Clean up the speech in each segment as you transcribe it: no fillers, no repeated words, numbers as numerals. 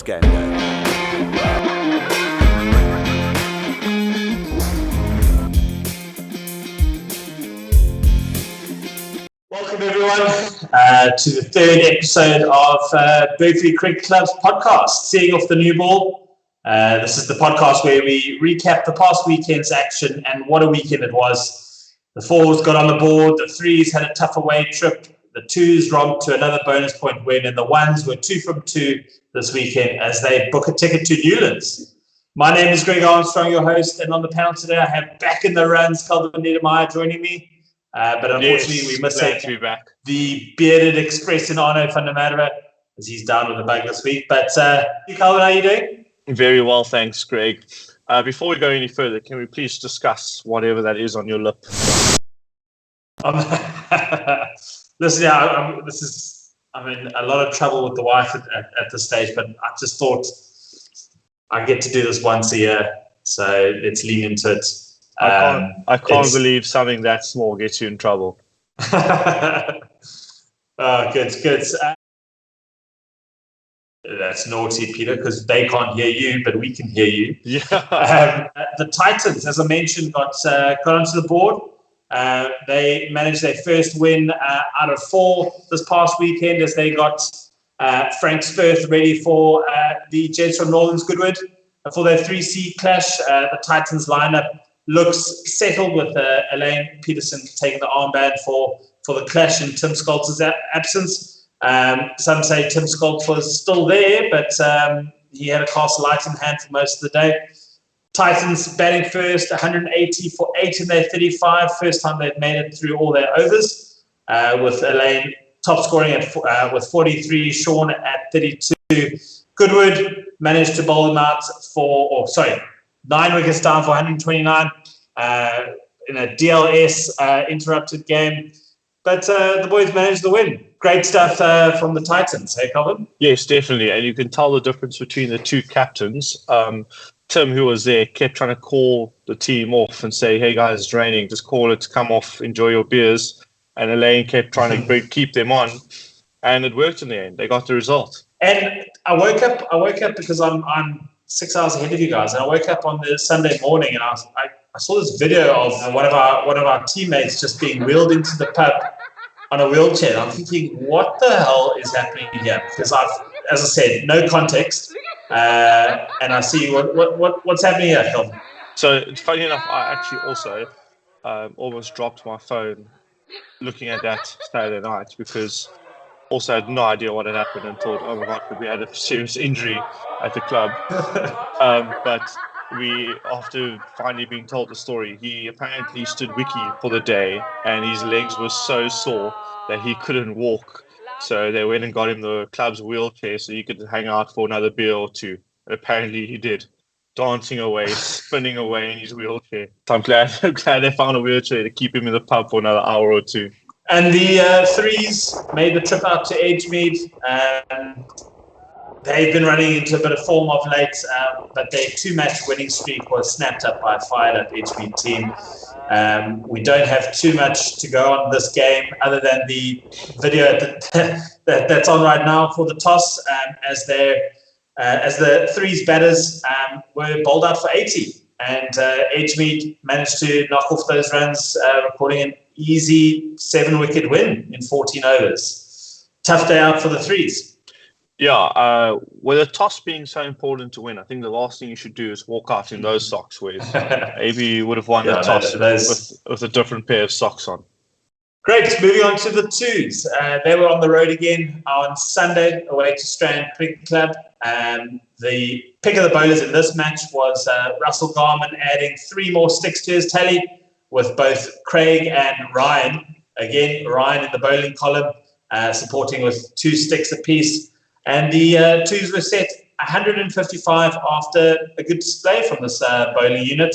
game day. Welcome everyone to the third episode of Bergvliet Cricket Club's podcast, Seeing Off the New Ball. This is the podcast where we recap the past weekend's action, and what a weekend it was. The fours got on the board, the threes had a tough away trip, the twos romped to another bonus point win, and the ones were 2 from 2 this weekend as they book a ticket to Newlands. My name is Greg Armstrong, your host, and on the panel today I have back in the runs Calvyn joining me. But unfortunately, we must say the bearded Express in Arno van der Merwe, as he's down with a bug this week. But Calvyn, how are you doing? Very well, thanks, Greg. Before we go any further, can we please discuss whatever that is on your lip? Listen, I'm in a lot of trouble with the wife at this stage, but I just thought I get to do this once a year, so let's lean into it. I can't believe something that small gets you in trouble. Good. That's naughty, Peter, because they can't hear you, but we can hear you. Yeah. The Titans, as I mentioned, got onto the board. They managed their first win out of 4 this past weekend as they got Frank Spurth ready for the Jets from Newlands Goodwood for their 3C clash. The Titans lineup looks settled with Elaine Peterson taking the armband for the clash in Tim Skoltz's absence. Some say Tim Skoltz was still there, but he had a castle light in hand for most of the day. Titans batting first, 180 for 8 in their 35. First time they'd made it through all their overs, with Elaine top scoring with 43, Sean at 32. Goodwood managed to bowl them out 9 wickets down for 129 in a DLS interrupted game. But the boys managed the win. Great stuff from the Titans, hey, Calvyn? Yes, definitely. And you can tell the difference between the two captains. Tim, who was there, kept trying to call the team off and say, hey, guys, it's raining. Just call it, come off, enjoy your beers. And Elaine kept trying to keep them on. And it worked in the end. They got the result. And I woke up because I'm 6 hours ahead of you guys, and I woke up on the Sunday morning and I saw this video of one of our teammates just being wheeled into the pub on a wheelchair. And I'm thinking, what the hell is happening here? Because as I said, no context, and I see what's happening here, Calvyn. So funny enough, I actually also almost dropped my phone looking at that Saturday night because also had no idea what had happened and thought, oh my God, we had a serious injury at the club. But after finally being told the story, he apparently stood wiki for the day and his legs were so sore that he couldn't walk. So they went and got him the club's wheelchair so he could hang out for another beer or two. And apparently he did, dancing away, spinning away in his wheelchair. So I'm glad they found a wheelchair to keep him in the pub for another hour or two. And the threes made the trip out to Edgemead. They've been running into a bit of form of late, but their 2-match winning streak was snapped up by a fired-up Edgemead team. We don't have too much to go on this game other than the video that's on right now for the toss, as the threes batters were bowled out for 80. And Edgemead managed to knock off those runs, recording an easy 7-wicket win in 14 overs. Tough day out for the threes. Yeah, with a toss being so important to win, I think the last thing you should do is walk out in those socks, where maybe you would have won the toss with a different pair of socks on. Great, moving on to the twos. They were on the road again on Sunday, away to Strand Cricket Club. The pick of the bowlers in this match was Russell Garman, adding 3 more sticks to his tally, with both Craig and Ryan. Again, Ryan in the bowling column, supporting with 2 sticks apiece. And the twos were set 155 after a good display from this bowling unit.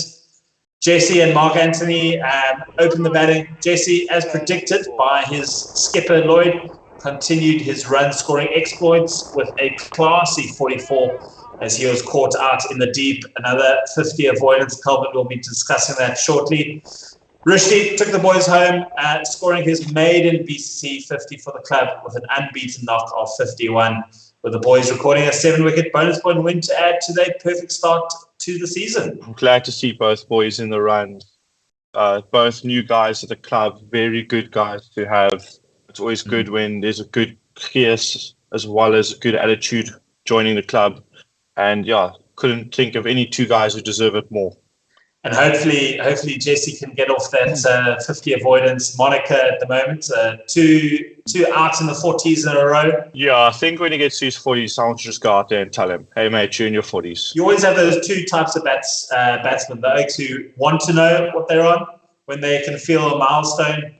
Jesse and Mark Anthony opened the batting. Jesse, as predicted by his skipper Lloyd, continued his run-scoring exploits with a classy 44 as he was caught out in the deep. Another 50 avoidance. Calvyn will be discussing that shortly. Rushdie took the boys home, scoring his maiden BCC 50 for the club with an unbeaten knock of 51. with the boys recording a 7-wicket bonus point win to add to their perfect start to the season. I'm glad to see both boys in the run. Both new guys at the club, very good guys to have. It's always good when there's a good gears as well as a good attitude joining the club. And yeah, couldn't think of any two guys who deserve it more. And hopefully Jesse can get off that 50 avoidance moniker at the moment. Two out in the 40s in a row. Yeah, I think when he gets to his 40s, someone should just go out there and tell him, hey, mate, you're in your 40s. You always have those two types of batsmen, the oaks who want to know what they're on when they can feel a milestone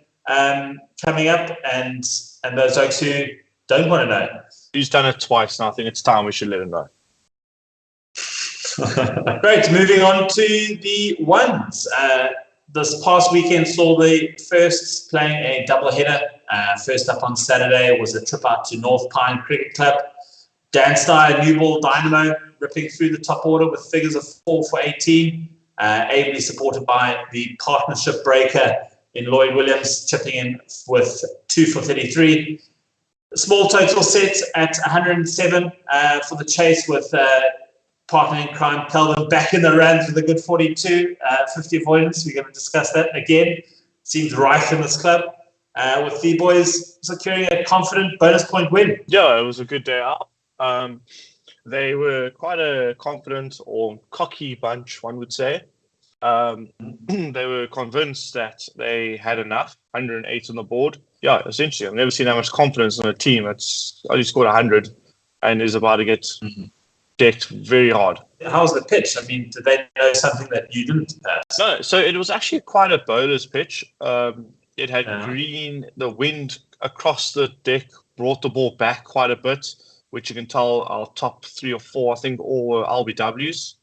coming up, and those oaks who don't want to know. He's done it twice, and I think it's time we should let him know. Great. Moving on to the ones. This past weekend saw the first playing a doubleheader. First up on Saturday was a trip out to North Pine Cricket Club. Dan Steyer, new ball dynamo, ripping through the top order with figures of 4 for 18. Ably supported by the partnership breaker in Lloyd Williams, chipping in with 2 for 33. Small total set at 107 for the chase with partner in crime, Calvyn, back in the runs with a good 42, 50 avoidance. We're going to discuss that again. Seems rife in this club. With the boys securing a confident bonus point win. Yeah, it was a good day out. They were quite a confident or cocky bunch, one would say. They were convinced that they had enough, 108 on the board. Yeah, essentially, I've never seen that much confidence in a team that's only scored 100 and is about to get decked very hard. How was the pitch? I mean, did they know something that you didn't? No, so it was actually quite a bowler's pitch. It had green, the wind across the deck brought the ball back quite a bit, which you can tell our top 3 or 4, I think, all were LBWs.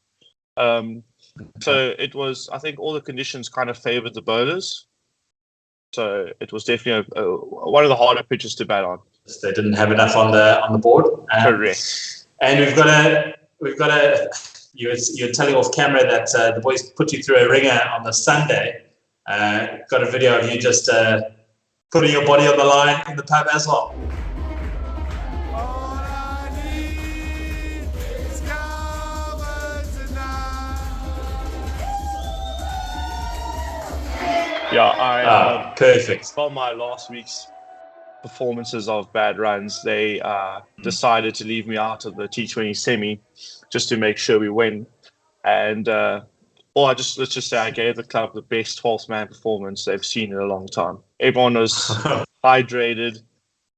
So it was, I think all the conditions kind of favoured the bowlers. So it was definitely one of the harder pitches to bat on. They didn't have enough on the board. Correct. And we've got a. You're telling off camera that the boys put you through a ringer on the Sunday. Got a video of you just putting your body on the line in the pub as well. Yeah, perfect. From my last week's performances of bad runs, they decided to leave me out of the T20 Semi just to make sure we win. And let's just say I gave the club the best 12th man performance they've seen in a long time. Everyone was hydrated.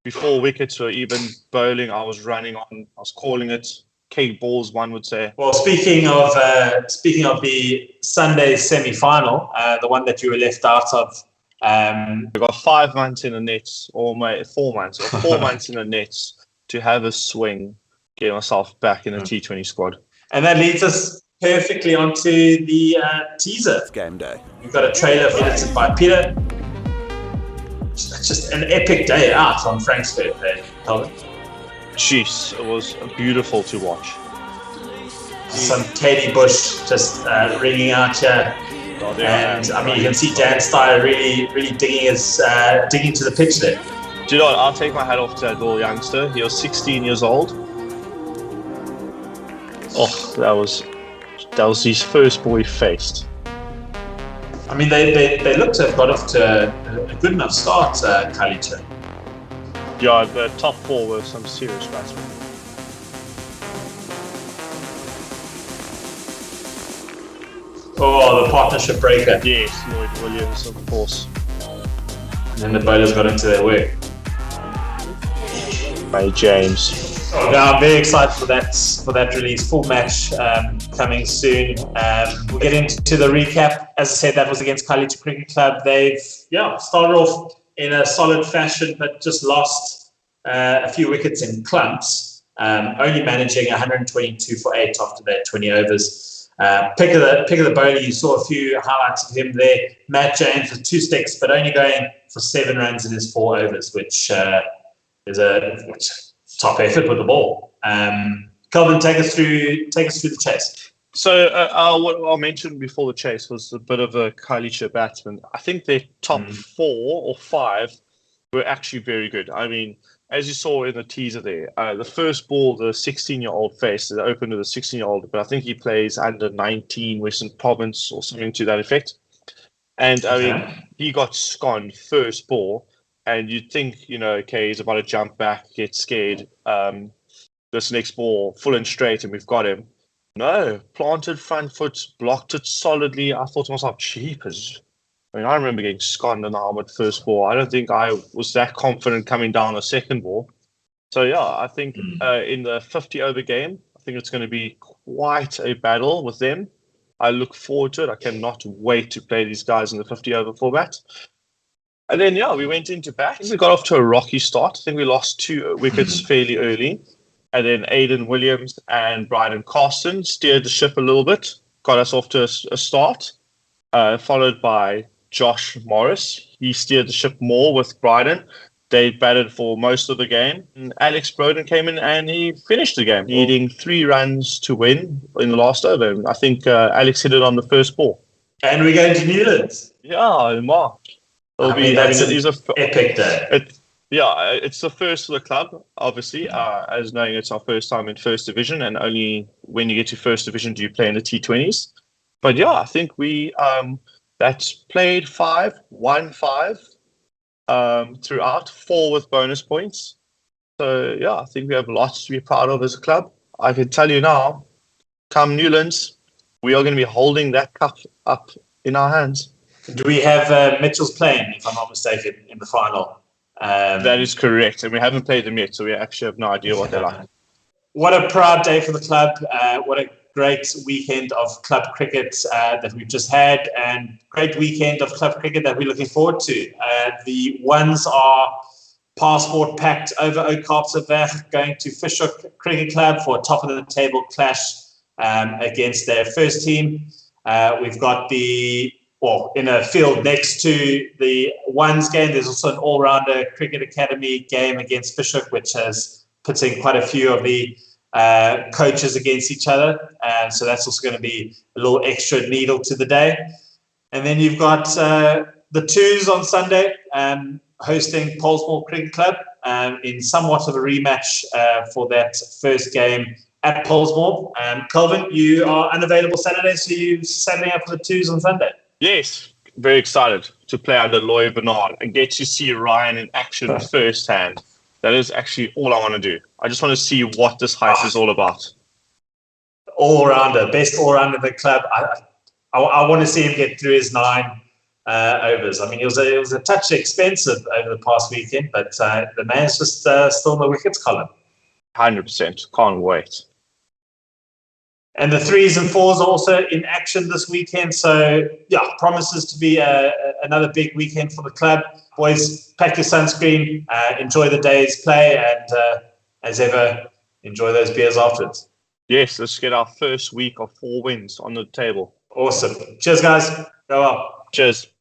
Before wickets were even bowling, I was running on. I was calling it cake balls, one would say. Well, speaking of the Sunday semi-final, the one that you were left out of. We've got 5 months in the nets, or 4 months, or 4 months in the nets to have a swing, get myself back in the T20 squad. And that leads us perfectly onto the teaser. It's game day. We've got a trailer edited by Peter. Just an epic day out on Frank's birthday, Calvyn. Jeez, it was beautiful to watch. Some Katie Bush just ringing out here. And I mean, you can see Dan Steyer really digging to the pitch there. Do you know what? I'll take my hat off to that little youngster. He was 16 years old. Oh, that was his first ball he faced. I mean, they look to have got off to a good enough start, Khayelitsha. Yeah, the top 4 were some serious batsmen. Oh, the partnership breaker. Yes, Lloyd Williams, of course. And then the bowlers got into their work. May James. Oh, yeah, I'm very excited for that release. Full match coming soon. We'll get into the recap. As I said, that was against Khayelitsha Cricket Club. They've started off in a solid fashion, but just lost a few wickets in clumps. Only managing 122 for 8 after their 20 overs. Pick of the bowler, you saw a few highlights of him there. Matt James with 2 sticks, but only going for 7 runs in his 4 overs, which is a top effort with the ball. Calvyn, take us through the chase. So what I mentioned before the chase was a bit of a Khayelitsha batsman. I think their top 4 or 5 were actually very good. I mean, as you saw in the teaser there, the first ball, the 16-year-old faced, it opened with a 16-year-old, but I think he plays under 19 Western Province or something to that effect. And I mean, he got sconned first ball, and you'd think, okay, he's about to jump back, get scared. This next ball, full and straight, and we've got him. No, planted front foot, blocked it solidly. I thought to myself, jeepers. I mean, I remember getting sconned in the helmet first ball. I don't think I was that confident coming down the second ball. So, yeah, I think in the 50-over game, I think it's going to be quite a battle with them. I look forward to it. I cannot wait to play these guys in the 50-over format. And then, we went into bat. We got off to a rocky start. I think we lost 2 wickets fairly early. And then Aidan Williams and Bryden Carson steered the ship a little bit, got us off to a start, followed by Josh Morris. He steered the ship more with Bryden. They batted for most of the game. And Alex Broden came in and he finished the game, needing 3 runs to win in the last over. I think Alex hit it on the first ball. And we're going to Newlands. Yeah, in March. That's an epic day. It's the first for the club, obviously, as knowing it's our first time in First Division, and only when you get to First Division do you play in the T20s. But yeah, I think we that's played 5, won 5 throughout, 4 with bonus points. So yeah, I think we have lots to be proud of as a club. I can tell you now, come Newlands, we are going to be holding that cup up in our hands. Do we have Mitchell's playing, if I'm not mistaken, in the final? That is correct, and we haven't played them yet, so we actually have no idea what they're like. What a proud day for the club. What a great weekend of club cricket that we've just had, and great weekend of club cricket that we're looking forward to. The ones are passport packed over Oud-Kaapstadweg, going to Fishhoek Cricket Club for a top-of-the-table clash against their first team. We've got in a field next to the ones game, there's also an all-rounder cricket academy game against Fishhoek, which has putting quite a few of the coaches against each other. And so that's also going to be a little extra needle to the day. And then you've got the twos on Sunday, hosting Polesmore Cricket Club in somewhat of a rematch for that first game at Polesmore. Calvyn, you are unavailable Saturday, so you're standing up for the twos on Sunday. Yes, very excited to play under Loy Bernard and get to see Ryan in action firsthand. That is actually all I want to do. I just want to see what this heist is all about. All-rounder, best all-rounder of the club. I want to see him get through his 9 overs. I mean, it was a touch expensive over the past weekend, but the man's just still in the wickets column. 100%. Can't wait. And the 3s and 4s are also in action this weekend. So, yeah, promises to be another big weekend for the club. Boys, pack your sunscreen, enjoy the day's play, and as ever, enjoy those beers afterwards. Yes, let's get our first week of 4 wins on the table. Awesome. Cheers, guys. Go well. Cheers.